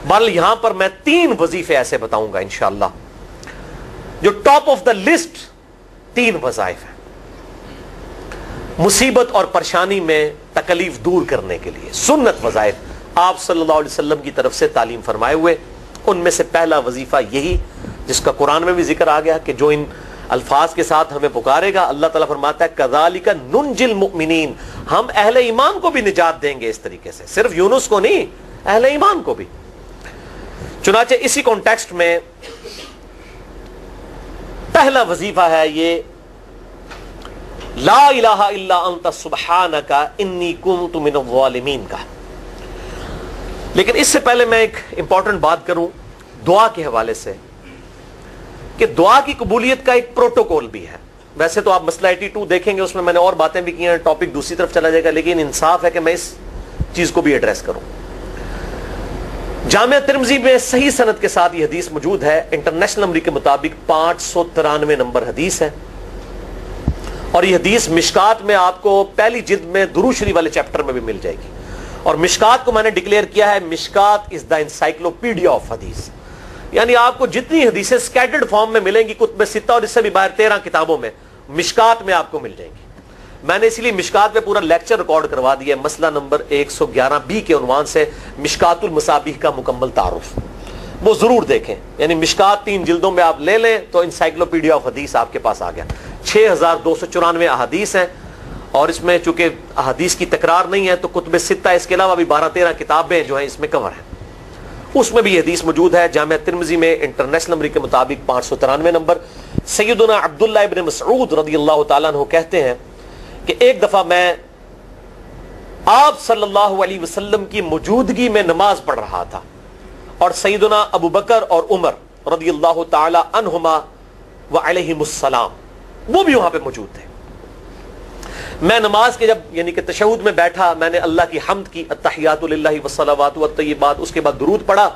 بل یہاں پر میں 3 وظیفے ایسے بتاؤں گا انشاءاللہ جو ٹاپ آف دا لسٹ 3 وظائف ہیں مصیبت اور پریشانی میں تکلیف دور کرنے کے لیے، سنت وظائف آپ صلی اللہ علیہ وسلم کی طرف سے تعلیم فرمائے ہوئے. ان میں سے پہلا وظیفہ یہی جس کا قرآن میں بھی ذکر آ گیا کہ جو ان الفاظ کے ساتھ ہمیں پکارے گا، اللہ تعالیٰ فرماتا ہے کذالک ننجی المؤمنین، ہم اہل ایمان کو بھی نجات دیں گے اس طریقے سے، صرف یونس کو نہیں، اہل ایمان کو بھی. چنانچہ اسی کانٹیکسٹ میں پہلا وظیفہ ہے یہ لا الہ الا انت سبحانک انی کنت من الظالمین کا. لیکن اس سے پہلے میں ایک امپورٹنٹ بات کروں دعا کے حوالے سے کہ دعا کی قبولیت کا ایک پروٹوکول بھی ہے. ویسے تو آپ مسئلہ 82 دیکھیں گے، اس میں میں نے اور باتیں بھی کی ہیں، ٹاپک دوسری طرف چلا جائے گا، لیکن انصاف ہے کہ میں اس چیز کو بھی ایڈریس کروں. جامعہ ترمذی میں صحیح سند کے ساتھ یہ حدیث موجود ہے، انٹرنیشنل نمبر کے مطابق 593 نمبر حدیث ہے، اور یہ حدیث مشکات میں آپ کو پہلی جلد میں درود شریف والے چیپٹر میں بھی مل جائے گی. اور مشکات کو میں نے ڈکلیئر کیا ہے مشکات از دا انسائکلوپیڈیا آف حدیث، یعنی آپ کو جتنی حدیثیں سکیٹرڈ فارم میں ملیں گی کتب ستہ اور اس سے بھی باہر 13 کتابوں میں، مشکات میں آپ کو مل جائیں گی. میں نے اسی لیے مشکات پہ پورا لیکچر ریکارڈ کروا دیا ہے، مسئلہ نمبر 111B کے عنوان سے مشکات المصابیح کا مکمل تعارف، وہ ضرور دیکھیں. یعنی مشکات 3 جلدوں میں آپ لے لیں تو انسائکلوپیڈیا آف حدیث آپ کے پاس آ گیا. 6294 احادیث ہیں، اور اس میں چونکہ احادیث کی تکرار نہیں ہے تو کتب ستہ اس کے علاوہ بھی 12-13 کتابیں جو ہیں اس میں کور ہیں، اس میں بھی حدیث موجود ہے. جامعہ ترمذی میں انٹرنیشنل نمبر کے مطابق 593 نمبر. سیدنا عبداللہ ابن مسعود رضی اللہ تعالیٰ عنہ کہتے ہیں کہ ایک دفعہ میں آپ صلی اللہ علیہ وسلم کی موجودگی میں نماز پڑھ رہا تھا، اور سیدنا ابو بکر اور عمر رضی اللہ تعالی عنہما وعلیہم السلام وہ بھی وہاں پہ موجود تھے. میں نماز کے جب یعنی کہ تشہد میں بیٹھا، میں نے اللہ کی حمد کی، التحیات للہ والصلوات والطیبات، اس کے بعد درود پڑھا،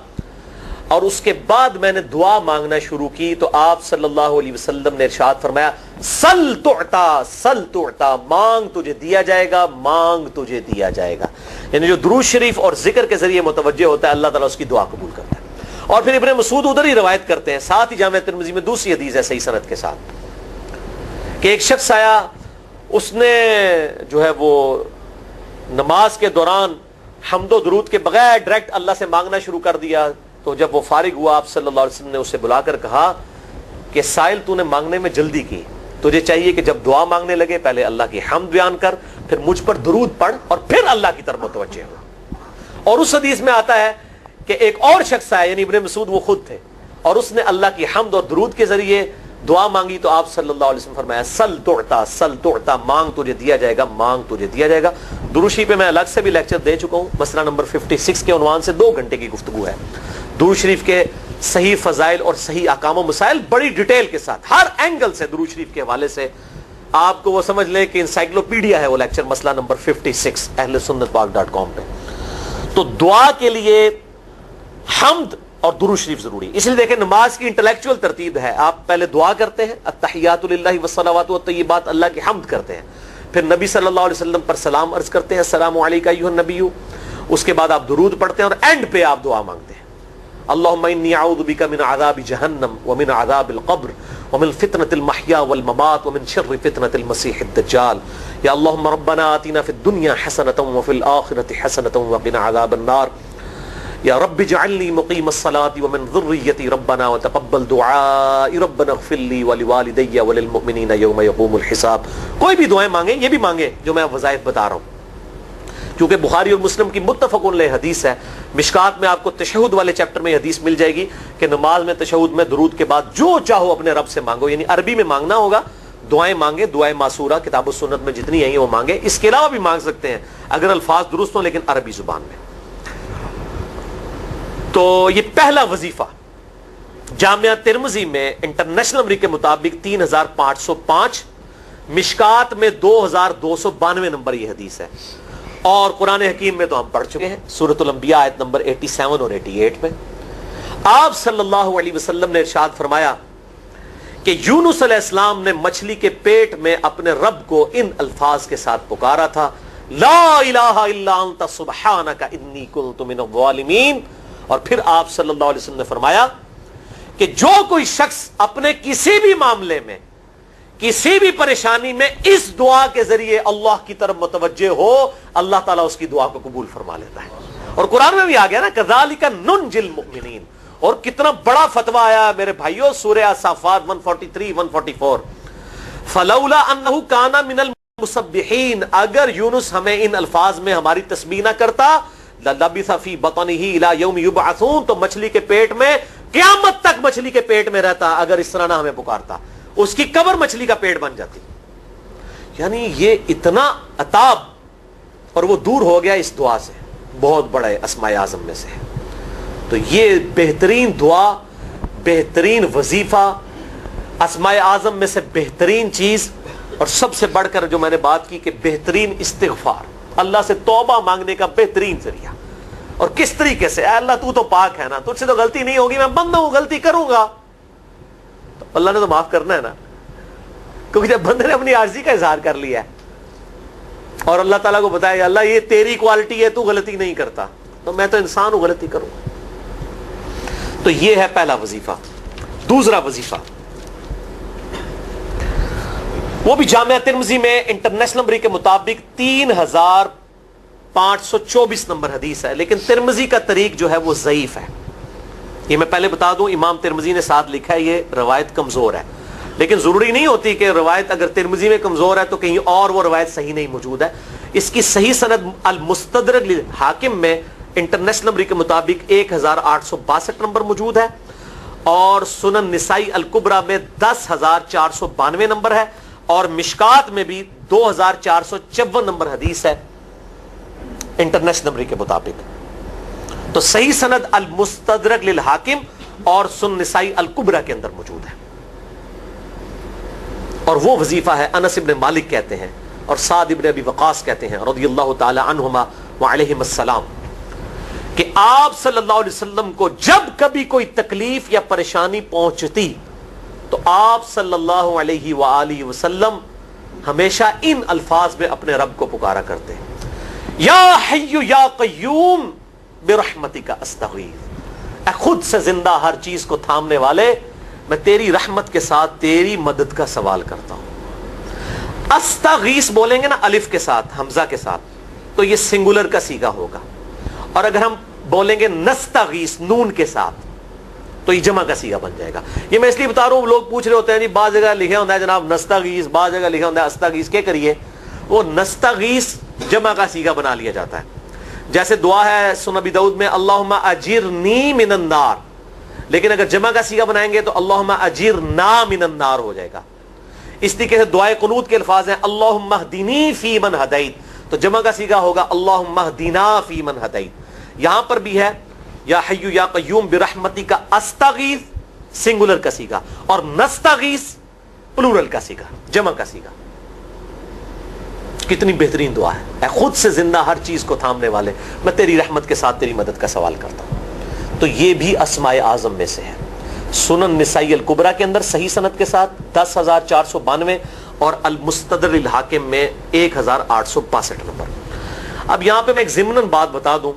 اور اس کے بعد میں نے دعا مانگنا شروع کی تو آپ صلی اللہ علیہ وسلم نے ارشاد فرمایا سل تعطا سل تعطا، مانگ تجھے دیا جائے گا، مانگ تجھے دیا جائے گا. یعنی جو درود شریف اور ذکر کے ذریعے متوجہ ہوتا ہے اللہ تعالیٰ اس کی دعا قبول کرتا ہے. اور پھر ابن مسعود ادھر ہی روایت کرتے ہیں، ساتھ ہی جامعہ ترمذی میں دوسری حدیث ہے صحیح سند کے ساتھ کہ ایک شخص آیا، اس نے جو ہے وہ نماز کے دوران حمد و درود کے بغیر ڈائریکٹ اللہ سے مانگنا شروع کر دیا. تو جب وہ فارغ ہوا آپ صلی اللہ علیہ وسلم نے اسے بلا کر کہا کہ سائل تو نے مانگنے میں جلدی کی، تجھے چاہیے کہ جب دعا مانگنے لگے پہلے اللہ کی حمد بیان کر، پھر مجھ پر درود پڑھ، اور پھر اللہ کی طرف متوجہ ہو. اور اس حدیث میں آتا ہے کہ ایک اور شخص آیا، یعنی ابن مسعود وہ خود تھے، اور اس نے اللہ کی حمد اور درود کے ذریعے دعا مانگی تو آپ صلی اللہ علیہ وسلم فرمایا سل تعطا، مانگ تجھے دیا جائے گا، مانگ تجھے دیا جائے گا. درود شریف پہ میں الگ سے بھی لیکچر دے چکا ہوں، مسئلہ نمبر 56 کے عنوان سے 2 گھنٹے کی گفتگو ہے. درود شریف کے صحیح فضائل اور صحیح احکام و مسائل بڑی ڈیٹیل کے ساتھ ہر اینگل سے درود شریف کے حوالے سے آپ کو وہ سمجھ لیں کہ انسائکلوپیڈیا ہے وہ لیکچر، مسئلہ نمبر 56 اہل سنت پاک.com پہ. تو دعا کے لیے حمد اور درود شریف ضروری. اس لیے دیکھیں نماز کی انٹلیکچوئل ترتیب ہے، آپ پہلے دعا کرتے ہیں التحیات للہ والصلوات والطیبات، اللہ کی حمد کرتے ہیں، پھر نبی صلی اللہ علیہ وسلم پر سلام عرض کرتے ہیں السلام علیکہ ایھا النبی، اس کے بعد آپ درود پڑھتے ہیں، اور اینڈ پہ آپ دعا مانگتے ہیں اللہم انی اعوذ بک من عذاب جہنم ومن عذاب القبر ومن فتنة المحیا والممات ومن شر فتنة المسیح الدجال، یا اللہم ربنا آتنا فی الدنیا حسنة وفی الآخرة حسنة وقنا عذاب النار، یا رب اجعلنی مقیم الصلاة ومن ذریتی ربنا وتقبل دعائی ربنا اغفر لی ولوالدی وللمؤمنین یوم یقوم الحساب. کوئی بھی دعائیں مانگیں، یہ بھی مانگیں جو میں وظائف بتا رہا ہوں، کیونکہ بخاری اور مسلم کی متفق علیہ حدیث ہے. مشکات میں آپ کو تشہد والے چیپٹر میں حدیث مل جائے گی کہ نماز میں تشہد میں درود کے بعد جو چاہو اپنے رب سے مانگو، یعنی عربی میں مانگنا ہوگا، دعائیں مانگے، دعائیں معصورہ کتاب و سنت میں جتنی ہیں وہ مانگے، اس کے علاوہ بھی مانگ سکتے ہیں اگر الفاظ درست ہوں لیکن عربی زبان میں. تو یہ پہلا وظیفہ جامعہ ترمذی میں انٹرنیشنل نمبر کے مطابق 3505، مشکات میں 2292 نمبر یہ حدیث ہے، اور قرآن حکیم میں تو ہم پڑھ چکے ہیں سورۃ الانبیاء آیت نمبر 87 اور 88 میں. آپ صلی اللہ علیہ وسلم نے ارشاد فرمایا کہ یونس علیہ السلام نے مچھلی کے پیٹ میں اپنے رب کو ان الفاظ کے ساتھ پکارا تھا لا الہ الا انت سبحانک انی کنت من الظالمین اور پھر آپ صلی اللہ علیہ وسلم نے فرمایا کہ جو کوئی شخص اپنے کسی بھی معاملے میں کسی بھی پریشانی میں اس دعا کے ذریعے اللہ کی طرف متوجہ ہو, اللہ تعالیٰ اس کی دعا کو قبول فرما لیتا ہے. اور قرآن میں بھی آ گیا نا کذالک ننجی المؤمنین. اور کتنا بڑا فتویٰ آیا میرے بھائیوں, سورہ الصافات 143 144, فلولا انہ کان من المسبحین, اگر یونس ہمیں ان الفاظ میں ہماری تسبیح نہ کرتا, للبث فی بطنہ الی یوم یبعثون, تو مچھلی کے پیٹ میں قیامت تک مچھلی کے پیٹ میں رہتا اگر اس طرح نہ ہمیں پکارتا, اس کی قبر مچھلی کا پیٹ بن جاتی. یعنی یہ اتنا عطاب, اور وہ دور ہو گیا اس دعا سے, بہت بڑے اسماء اعظم میں سے. تو یہ بہترین دعا, بہترین وظیفہ, اسماء اعظم میں سے بہترین چیز, اور سب سے بڑھ کر جو میں نے بات کی کہ بہترین استغفار, اللہ سے توبہ مانگنے کا بہترین ذریعہ. اور کس طریقے سے, اے اللہ تو تو پاک ہے نا, تجھ سے تو غلطی نہیں ہوگی, میں بندہ ہوں, غلطی کروں گا, تو اللہ نے تو معاف کرنا ہے نا, کیونکہ جب بندے نے اپنی عاجزی کا اظہار کر لیا ہے اور اللہ تعالیٰ کو بتایا اللہ یہ تیری کوالٹی ہے, تو غلطی نہیں کرتا, تو میں تو انسان ہوں, غلطی کروں. تو یہ ہے پہلا وظیفہ. دوسرا وظیفہ وہ بھی جامعہ ترمذی میں انٹرنیشنل نمبر کے مطابق 3524 نمبر حدیث ہے, لیکن ترمذی کا طریق جو ہے وہ ضعیف ہے. یہ میں پہلے بتا دوں, امام ترمذی نے ساتھ لکھا ہے یہ روایت کمزور ہے, لیکن ضروری نہیں ہوتی کہ روایت اگر ترمذی میں کمزور ہے تو کہیں اور وہ روایت صحیح نہیں موجود ہے. اس کی صحیح سند المستدرک للحاکم میں انٹرنیشنل نمبر کے مطابق 1862 نمبر موجود ہے, اور سنن نسائی الکبریٰ میں 10492 نمبر ہے, اور مشکات میں بھی 2454 نمبر حدیث ہے انٹرنیشنل نمبر کے مطابق. تو صحیح سند المستدرک للحاکم اور سنن نسائی الکبریٰ کے اندر موجود ہے. اور وہ وظیفہ ہے انس ابن مالک کہتے ہیں اور سعد ابن ابی وقاص کہتے ہیں رضی اللہ تعالی عنہما وعلیہم السلام, کہ آپ صلی اللہ علیہ وسلم کو جب کبھی کوئی تکلیف یا پریشانی پہنچتی تو آپ صلی اللہ علیہ وآلہ وسلم ہمیشہ ان الفاظ میں اپنے رب کو پکارا کرتے ہیں, یا حی یا قیوم برحمتک استغیث, اے خود سے زندہ ہر چیز کو تھامنے والے, میں تیری رحمت کے ساتھ تیری مدد کا سوال کرتا ہوں. استغیث بولیں گے نا الف کے ساتھ, حمزہ کے ساتھ, تو یہ سنگولر کا صیغہ ہوگا, اور اگر ہم بولیں گے نستغیث نون کے ساتھ تو یہ جمع کا صیغہ بن جائے گا. یہ میں اس لیے بتا رہا ہوں, لوگ پوچھ رہے ہوتے ہیں جی بعض جگہ لکھا ہوتا ہے جناب نستغیث, بعض جگہ لکھا ہوتا ہے استغیث, کیا کریے, وہ نستغیث جمع کا صیغہ بنا لیا جاتا ہے. جیسے دعا ہے سنن ابی داؤد میں اللہم اجرنی من النار, لیکن اگر جمع کا صیغہ بنائیں گے تو اللہم اجرنا من النار ہو جائے گا. اس طریقے سے دعائے قنوت کے الفاظ ہیں اللہم اہدنی فی من ہدیت, تو جمع کا صیغہ ہوگا اللہم اہدنا فی من ہدیت. یہاں پر بھی ہے یا حی یا قیوم برحمتک استغیث سنگولر کا صیغہ, اور نستغیث پلورل کا صیغہ, جمع کا صیغہ. کتنی بہترین دعا ہے, اے خود سے زندہ ہر چیز کو تھامنے والے, میں تیری رحمت کے ساتھ تیری مدد کا سوال کرتا ہوں. تو یہ بھی اسماء اعظم میں سے ہے. سنن نسائی الکبریٰ کے اندر صحیح سند کے ساتھ 10492 اور المستدرک للحاکم میں 1862 نمبر. اب یہاں پہ میں ایک ضمناً بات بتا دوں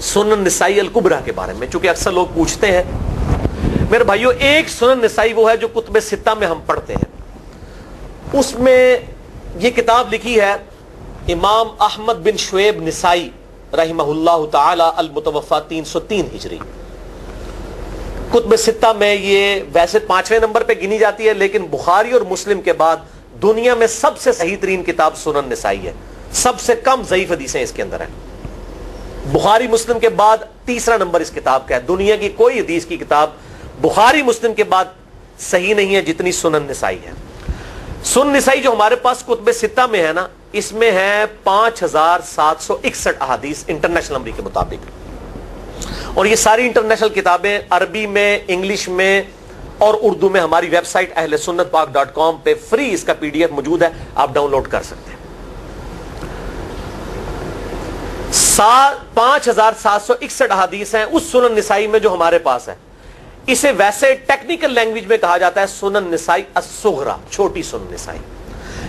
سنن نسائی الکبریٰ کے بارے میں, چونکہ اکثر لوگ پوچھتے ہیں. میرے بھائیوں, ایک سنن نسائی وہ ہے جو کتب ستہ میں ہم پڑھتے ہیں, اس میں یہ کتاب لکھی ہے امام احمد بن شعیب نسائی رحمہ اللہ تعالی المتوفی 303 ہجری. کتب ستہ میں یہ ویسے 5ویں نمبر پہ گنی جاتی ہے, لیکن بخاری اور مسلم کے بعد دنیا میں سب سے صحیح ترین کتاب سنن نسائی ہے. سب سے کم ضعیف حدیثیں اس کے اندر ہیں. بخاری مسلم کے بعد تیسرا نمبر اس کتاب کا ہے. دنیا کی کوئی حدیث کی کتاب بخاری مسلم کے بعد صحیح نہیں ہے جتنی سنن نسائی ہے. سنن نسائی جو ہمارے پاس کتب ستہ میں ہے نا, اس میں ہے 5761 احادیث انٹرنیشنل نمبر کے مطابق, اور یہ ساری انٹرنیشنل کتابیں عربی میں, انگلش میں اور اردو میں ہماری ویب سائٹ اہل سنت پاک.com پہ فری اس کا PDF موجود ہے, آپ ڈاؤن لوڈ کر سکتے ہیں. 5761 احادیث ہیں اس سنن نسائی میں جو ہمارے پاس ہے. اسے ویسے ٹیکنیکل لینگویج میں کہا جاتا ہے سنن نسائی الصغریٰ, چھوٹی سنن نسائی,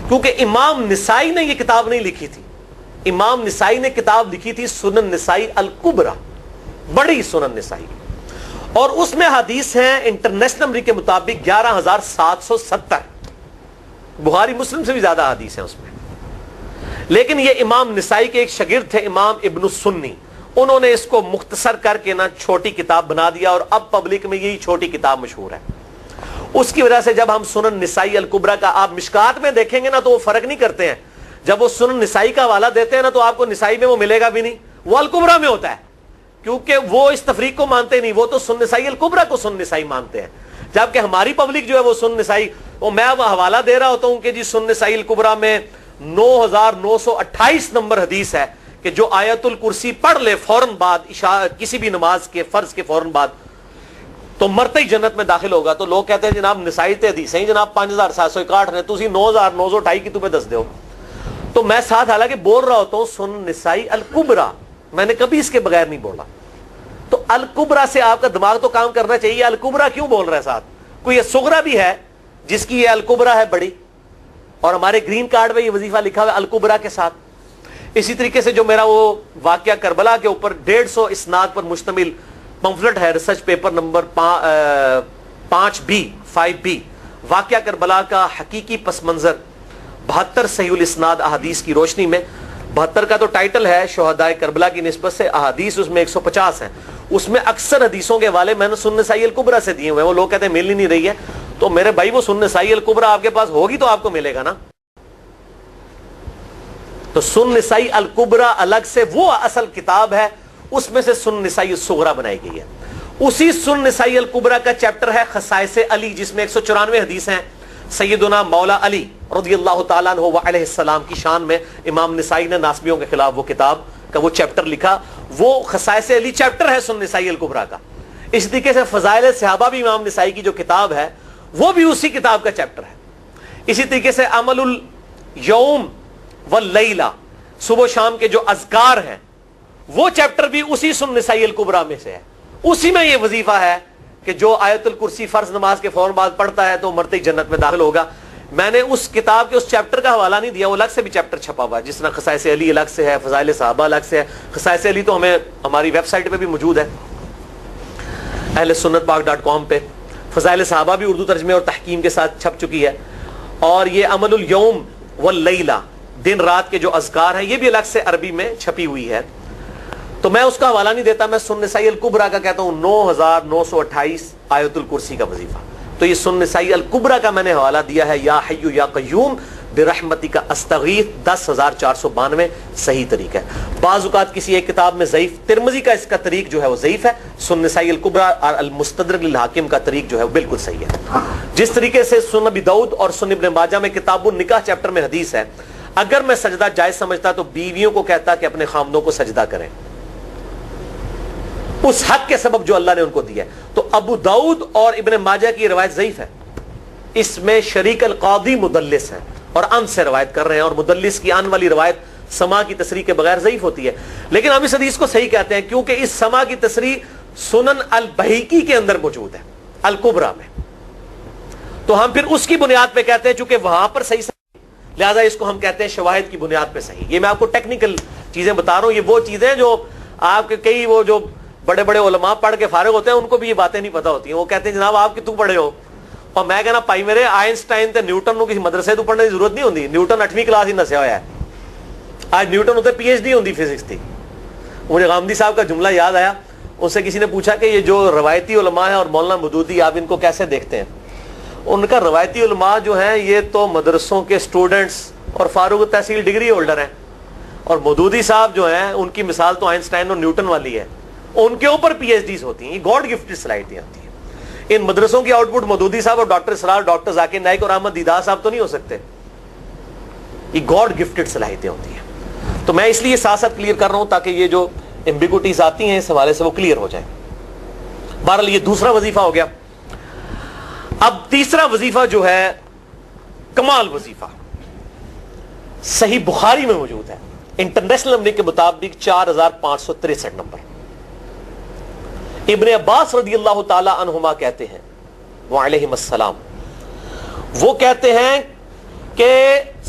کیونکہ امام نسائی نے یہ کتاب نہیں لکھی تھی. امام نسائی نے کتاب لکھی تھی سنن نسائی الکبریٰ, بڑی سنن نسائی، اور اس میں حدیث ہیں انٹرنیشنل نمبر کے مطابق 11,770. بخاری مسلم سے بھی زیادہ حدیث ہیں اس میں. لیکن یہ امام نسائی کے ایک شاگرد تھے امام ابن السنی، انہوں نے اس کو مختصر کر کے نا چھوٹی کتاب بنا دیا، اور اب پبلک میں یہی چھوٹی کتاب مشہور ہے. اس کی وجہ سے جب ہم سنن نسائی الکبریٰ کا آپ مشکات میں دیکھیں گے نا تو وہ فرق نہیں کرتے ہیں. جب وہ سنن نسائی کا حوالہ دیتے ہیں نا تو آپ کو نسائی میں وہ ملے گا بھی نہیں، وہ الکبریٰ میں ہوتا ہے، کیونکہ وہ اس تفریق کو مانتے نہیں، وہ تو سنن نسائی الکبریٰ کو سنن نسائی مانتے ہیں. جبکہ ہماری پبلک جو ہے وہ سنن نسائی، وہ میں اب حوالہ دے رہا ہوتا ہوں کہ جی سنن نسائی الکبریٰ میں 9,928 نمبر حدیث ہے کہ جو آیت الکرسی پڑھ لے فوراً بعد کسی بھی نماز کے فرض کے فوراً بعد تو مرتے ہی جنت میں داخل ہوگا. تو لوگ کہتے ہیں جناب نسائی تے حدیث ہیں جناب 5,761 نے، تسی 9,928 کی تمہیں دس دیو. تو میں ساتھ حالانکہ بول رہا ہوتا ہوں سنن نسائی الکبریٰ، میں نے کبھی اس کے بغیر نہیں بولا. تو الکبریٰ سے آپ کا دماغ تو کام کرنا چاہیے، الکبریٰ کیوں بول رہا ہے ساتھ؟ کوئی یہ صغریٰ بھی ہے جس کی یہ الکبریٰ ہے بڑی، اور ہمارے گرین کارڈ میں یہ وظیفہ لکھا ہوا ہے الکبریٰ کے ساتھ. اسی طریقے سے جو میرا وہ واقعہ کربلا کے اوپر 150 اسناد پر مشتمل پمفلٹ ہے، ریسرچ پیپر نمبر 5B واقعہ کربلا کا حقیقی پس منظر 72 صحیح الاسناد احادیث کی روشنی میں. 72 کا تو ٹائٹل ہے شہدائے کربلا کی نسبت سے، احادیث اس میں 150 ہیں. اس میں اکثر حدیثوں کے حوالے میں نے سنن نسائی الکبریٰ سے دیے ہوئے ہیں. وہ لوگ کہتے ہیں مل ہی نہیں رہی ہے، تو میرے بھائی وہ سنن نسائی الکبریٰ آپ کے پاس ہوگی تو آپ کو ملے گا نا. تو سنن نسائی الکبریٰ الگ سے وہ اصل کتاب ہے، اس میں سے سنن نسائی الصغریٰ بنائی گئی ہے. اسی سنن نسائی الکبریٰ کا چیپٹر ہے خصائص علی، جس میں 194 حدیث ہیں سیدنا مولا علی رضی اللہ تعالیٰ عنہ علیہ السلام کی شان میں. امام نسائی نے ناسبیوں کے خلاف وہ کتاب کا وہ چیپٹر لکھا، وہ خصائص علی چیپٹر ہے سنن نسائی الکبریٰ کا. اس طریقے سے فضائل صحابہ بھی امام نسائی کی جو کتاب ہے وہ بھی اسی کتاب کا چیپٹر ہے. اسی طریقے سے عمل الیوم واللیلہ، صبح و شام کے جو اذکار ہیں وہ چیپٹر بھی اسی سنن نسائی الکبریٰ میں سے ہے. اسی میں یہ وظیفہ ہے کہ جو آیت الکرسی فرض نماز کے فوراً بعد پڑھتا ہے تو مرتے ہی جنت میں داخل ہوگا. میں نے اس کتاب کے اس چیپٹر کا حوالہ نہیں دیا، وہ الگ سے بھی چیپٹر چھپا ہوا ہے، جس طرح خصائص علی الگ سے ہے، فضائل صحابہ الگ سے ہے. خصائص علی تو ہمیں ہماری ویب سائٹ پہ بھی موجود ہے ahlsunnatpak.com پہ. فضائل صحابہ بھی اردو ترجمے اور تحکیم کے ساتھ چھپ چکی ہے. اور یہ عمل الیوم واللیلہ، دن رات کے جو اذکار ہیں، یہ بھی الگ سے عربی میں چھپی ہوئی ہے. تو میں اس کا حوالہ نہیں دیتا، میں سنن نسائی الکبریٰ کا کہتا ہوں 9,928 آیت الکرسی کا وظیفہ. تو یہ سنن نسائی الکبریٰ کا میں نے حوالہ دیا ہے یا حی یا قیوم برحمتک استغیث 10,492 صحیح طریقہ ہے. بعض اوقات کسی ایک کتاب میں ضعیف، ترمذی کا اس کا طریق جو ہے وہ ضعیف ہے، سنن نسائی الکبریٰ اور المستدرک للحاکم کا طریق جو ہے وہ بالکل صحیح ہے. جس طریقے سے سنن ابی داؤد اور سنن ابن ماجہ میں کتاب النکاح چیپٹر میں حدیث ہے، اگر میں سجدہ جائز سمجھتا تو بیویوں کو کہتا کہ اپنے خامدوں کو سجدہ کریں اس حق کے سبب جو اللہ نے ان کو دیا ہے. تو ابو داؤد اور ابن ماجہ کی روایت ضعیف ہے، اس میں شریک القاضی مدلس ہیں اور ان سے روایت کر رہے ہیں، اور مدلس کی ان والی روایت سما کی تصریح کے بغیر ضعیف ہوتی ہے. لیکن ہم اس حدیث کو صحیح کہتے ہیں کیونکہ اس سما کی تصریح سنن البہیقی کے اندر موجود ہے الکبریٰ میں. تو ہم پھر اس کی بنیاد پہ کہتے ہیں چونکہ وہاں پر صحیح، لہذا اس کو ہم کہتے ہیں شواہد کی بنیاد پہ صحیح. یہ میں آپ کو ٹیکنیکل چیزیں بتا رہا ہوں، یہ وہ چیزیں جو آپ کے کئی وہ جو بڑے بڑے علماء پڑھ کے فارغ ہوتے ہیں ان کو بھی یہ باتیں نہیں پتہ ہوتی ہیں. وہ کہتے ہیں جناب آپ کی تو پڑھے ہو، اور میں کہنا پائی میرے آئنسٹائن تے نیوٹن کو کسی مدرسے تو پڑھنے کی ضرورت نہیں ہوتی. نیوٹن 8ویں کلاس ہی نسیا ہوا ہے، آج نیوٹن ہوتے PhD ہوتی فزکس تھی. مجھے غامدی صاحب کا جملہ یاد آیا، ان سے کسی نے پوچھا کہ یہ جو روایتی علماء ہیں اور مولانا مودودی آپ ان کو کیسے دیکھتے ہیں؟ ان کا روایتی علماء جو ہیں یہ تو مدرسوں کے اسٹوڈنٹس اور فاروق تحصیل ڈگری ہولڈر ہیں، اور مودودی صاحب جو ہیں ان کی مثال تو آئنسٹائن اور نیوٹن والی ہے، ان کے اوپر PhDs ہوتی ہیں. یہ گاڈ گفٹڈ صلاحیتیں ہوتی ہیں. ان مدرسوں کی آؤٹ پٹ مودودی صاحب اور ڈاکٹر اسرار، ڈاکٹر ذاکر نائک اور احمد دیدار صاحب تو نہیں ہو سکتے. یہ گاڈ گفٹڈ صلاحیتیں ہوتی ہیں. تو میں اس لیے ساتھ ساتھ کلیئر کر رہا ہوں تاکہ یہ جو ایمبیگوٹیز آتی ہیں اس حوالے سے وہ کلیئر ہو جائے. بہرحال یہ دوسرا وظیفہ ہو گیا. اب تیسرا وظیفہ جو ہے کمال وظیفہ، صحیح بخاری میں موجود ہے، انٹرنیشنل نمبر کے مطابق 4,563 نمبر. ابن عباس رضی اللہ تعالی عنہما کہتے ہیں وعلیہم السلام، وہ کہتے ہیں کہ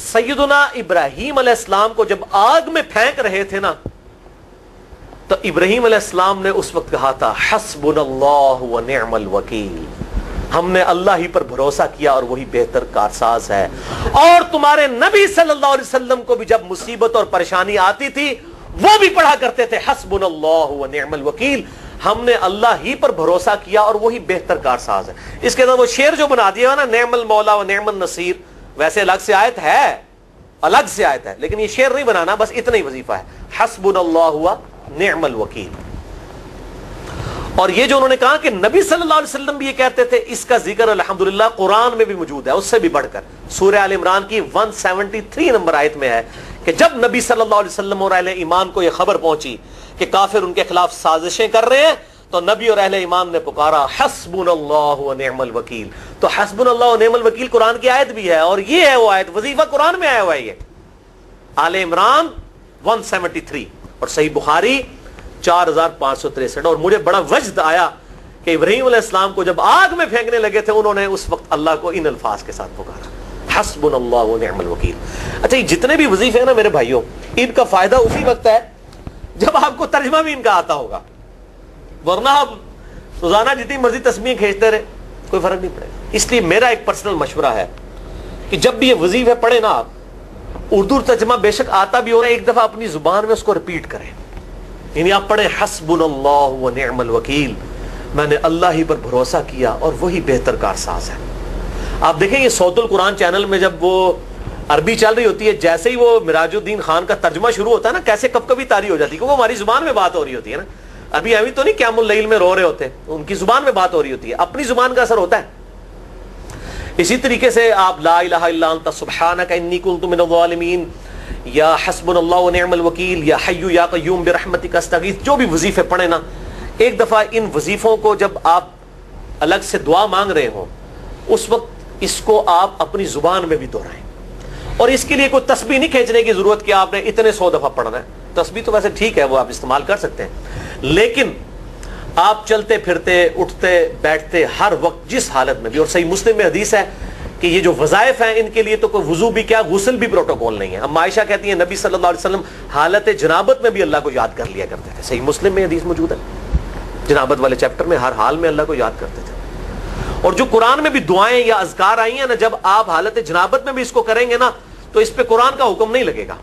سیدنا ابراہیم علیہ السلام کو جب آگ میں پھینک رہے تھے نا تو ابراہیم علیہ السلام نے اس وقت کہا تھا حسبنا اللہ و نعم الوکیل، ہم نے اللہ ہی پر بھروسہ کیا اور وہی بہتر کارساز ہے. اور تمہارے نبی صلی اللہ علیہ وسلم کو بھی جب مصیبت اور پریشانی آتی تھی وہ بھی پڑھا کرتے تھے حسبنا اللہ و نعم الوکیل، ہم نے اللہ ہی پر بھروسہ کیا اور وہی بہتر کارساز ہے. اس کے اندر وہ شعر جو بنا دیا نا نعم المولا و نعم النصیر، ویسے الگ سے آیت ہے، الگ سے آیت ہے، لیکن یہ شعر نہیں بنانا، بس اتنا ہی وظیفہ ہے حسبنا اللہ و نعم الوکیل. اور یہ جو انہوں نے کہا کہ نبی صلی اللہ علیہ وسلم بھی یہ کہتے تھے، اس کا ذکر الحمدللہ قرآن میں بھی موجود ہے، اس سے بھی بڑھ کر سورہ آل عمران کی 173 نمبر آیت میں ہے کہ جب نبی صلی اللہ علیہ وسلم اور اہل ایمان کو یہ خبر پہنچی کہ کافر ان کے خلاف سازشیں کر رہے ہیں، تو نبی اور اہل ایمان نے پکارا حسبنا اللہ و نعم الوکیل. تو حسبنا اللہ و نعم الوکیل قرآن کی آیت بھی ہے، اور یہ ہے وہ آیت، وظیفہ قرآن میں آیا ہوا ہے یہ آل عمران 173 اور صحیح بخاری 4563. اور مجھے بڑا وجد آیا کہ ابراہیم علیہ السلام کو جب آگ میں پھینکنے لگے تھے انہوں نے اس وقت اللہ کو ان الفاظ کے ساتھ پکارا حسبنا اللہ و نعم الوکیل. اچھا یہ جتنے بھی وظیفے ہیں نا میرے بھائیوں، ان کا فائدہ اسی وقت ہے جب آپ کو ترجمہ بھی ان کا آتا ہوگا، ورنہ آپ روزانہ جتنی مرضی تسبیح کھینچتے رہے کوئی فرق نہیں پڑے گا. اس لیے میرا ایک پرسنل مشورہ ہے کہ جب بھی یہ وظیفے پڑھے نا آپ، اردو ترجمہ بے شک آتا بھی ہو رہا ہے، ایک دفعہ اپنی زبان میں اس کو ریپیٹ کریں. یعنی آپ پڑھیں حسبنا اللہ و نعم الوکیل، میں نے اللہ ہی پر بھروسہ کیا اور وہی بہتر کارساز ہے. آپ دیکھیں یہ صوت القرآن چینل میں جب وہ عربی چل رہی ہوتی ہے، جیسے ہی وہ مراج الدین خان کا ترجمہ شروع ہوتا ہے نا، کیسے کب کبھی تاری ہو جاتی ہے، کیونکہ ہماری زبان میں بات ہو رہی ہوتی ہے نا. ابھی تو نہیں قیام اللیل میں رو رہے ہوتے، ان کی زبان میں بات ہو رہی ہوتی ہے، اپنی زبان کا اثر ہوتا ہے. اسی طریقے سے آپ لا الہ الا انت سبحانک انی کنت من الظالمین، یا حسبنا اللہ و نعم الوکیل، یا حی یا قیوم برحمتک استغیث، جو بھی وظیفے پڑھیں نا، ایک دفعہ ان وظیفوں کو جب آپ الگ سے دعا مانگ رہے ہوں اس وقت اس کو آپ اپنی زبان میں بھی دہرائیں. اور اس کے لیے کوئی تسبیح نہیں کھینچنے کی ضرورت کہ آپ نے اتنے 100 دفعہ پڑھنا ہے. تسبیح تو ویسے ٹھیک ہے، وہ آپ استعمال کر سکتے ہیں، لیکن آپ چلتے پھرتے اٹھتے بیٹھتے ہر وقت جس حالت میں بھی، اور صحیح مسلم میں حدیث ہے کہ یہ جو وظائف ہیں ان کے لیے تو کوئی وضو بھی کیا غسل بھی پروٹوکول نہیں ہے. اب عائشہ کہتی ہیں نبی صلی اللہ علیہ وسلم حالت جنابت میں بھی اللہ کو یاد کر لیا کرتے تھے. صحیح مسلم میں حدیث موجود ہے، جنابت والے چیپٹر میں ہر حال میں اللہ کو یاد کرتے تھے. اور جو قرآن میں بھی دعائیں یا اذکار آئی ہیں نا، جب آپ حالت جنابت میں بھی اس کو کریں گے نا تو اس پہ قرآن کا حکم نہیں لگے گا.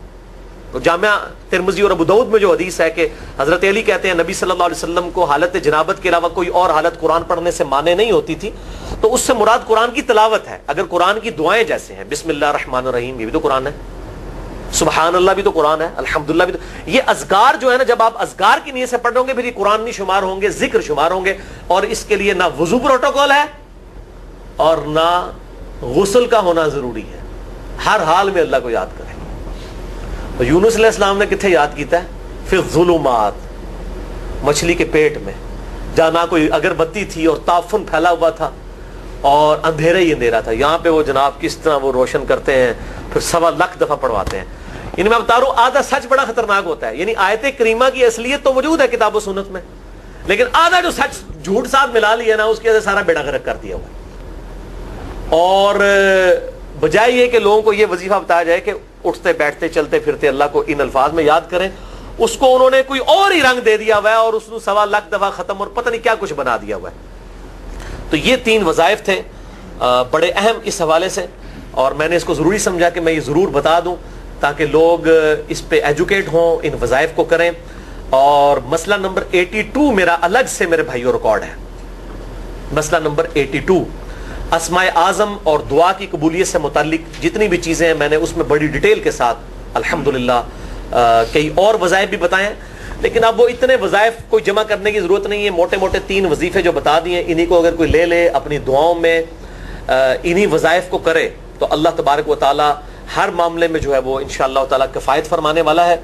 تو جامعہ ترمذی اور ابو داؤد میں جو حدیث ہے کہ حضرت علی کہتے ہیں نبی صلی اللہ علیہ وسلم کو حالت جنابت کے علاوہ کوئی اور حالت قرآن پڑھنے سے مانے نہیں ہوتی تھی، تو اس سے مراد قرآن کی تلاوت ہے. اگر قرآن کی دعائیں جیسے ہیں بسم اللہ الرحمن الرحیم، یہ بھی تو قرآن ہے، سبحان اللہ بھی تو قرآن ہے، الحمدللہ بھی تو، یہ اذکار جو ہے نا جب آپ اذکار کی نیت سے پڑھ رہے ہوں گے پھر یہ قرآن نہیں شمار ہوں گے، ذکر شمار ہوں گے. اور اس کے لیے نہ وضو پروٹوکول ہے اور نہ غسل کا ہونا ضروری ہے، ہر حال میں اللہ کو یاد کریں. اور یونس علیہ السلام نے کتنے یاد کیتا ہے؟ پھر الظلمات، مچھلی کے پیٹ میں، جہاں نہ کوئی اگربتی تھی اور تعفن پھیلا ہوا تھا اور اندھیرا ہی اندھیرا تھا، یہاں پہ وہ جناب کس طرح وہ روشن کرتے ہیں، پھر 1.25 لاکھ دفعہ پڑھواتے ہیں. یعنی میں بتا رہا ہوں آدھا سچ بڑا خطرناک ہوتا ہے. یعنی آیت کریمہ کی اصلیت تو موجود ہے کتاب و سنت میں، لیکن آدھا جو سچ جھوٹ ساتھ ملا لیا نا اس کی وجہ سے سارا بیڑا غرق کر دیا ہوا. اور بجائے یہ کہ لوگوں کو یہ وظیفہ بتایا جائے کہ اٹھتے بیٹھتے چلتے پھرتے اللہ کو ان الفاظ میں یاد کریں، اس کو انہوں نے کوئی اور ہی رنگ دے دیا ہوا ہے اور اس نے 1.25 لاکھ دفعہ ختم اور پتہ نہیں کیا کچھ بنا دیا ہوا ہے. تو یہ 3 وظائف تھے بڑے اہم اس حوالے سے، اور میں نے اس کو ضروری سمجھا کہ میں یہ ضرور بتا دوں تاکہ لوگ اس پہ ایجوکیٹ ہوں، ان وظائف کو کریں. اور مسئلہ نمبر 82 میرا الگ سے میرے بھائیوں ریکارڈ ہے. مسئلہ نمبر 82 اسماء اعظم اور دعا کی قبولیت سے متعلق جتنی بھی چیزیں ہیں میں نے اس میں بڑی ڈیٹیل کے ساتھ الحمدللہ کئی اور وظائف بھی بتائے ہیں، لیکن اب وہ اتنے وظائف کوئی جمع کرنے کی ضرورت نہیں ہے. موٹے موٹے 3 وظیفے جو بتا دیے انہی کو اگر کوئی لے لے اپنی دعاؤں میں انہی وظائف کو کرے تو اللہ تبارک و تعالی ہر معاملے میں جو ہے وہ انشاءاللہ تعالی کفایت فرمانے والا ہے.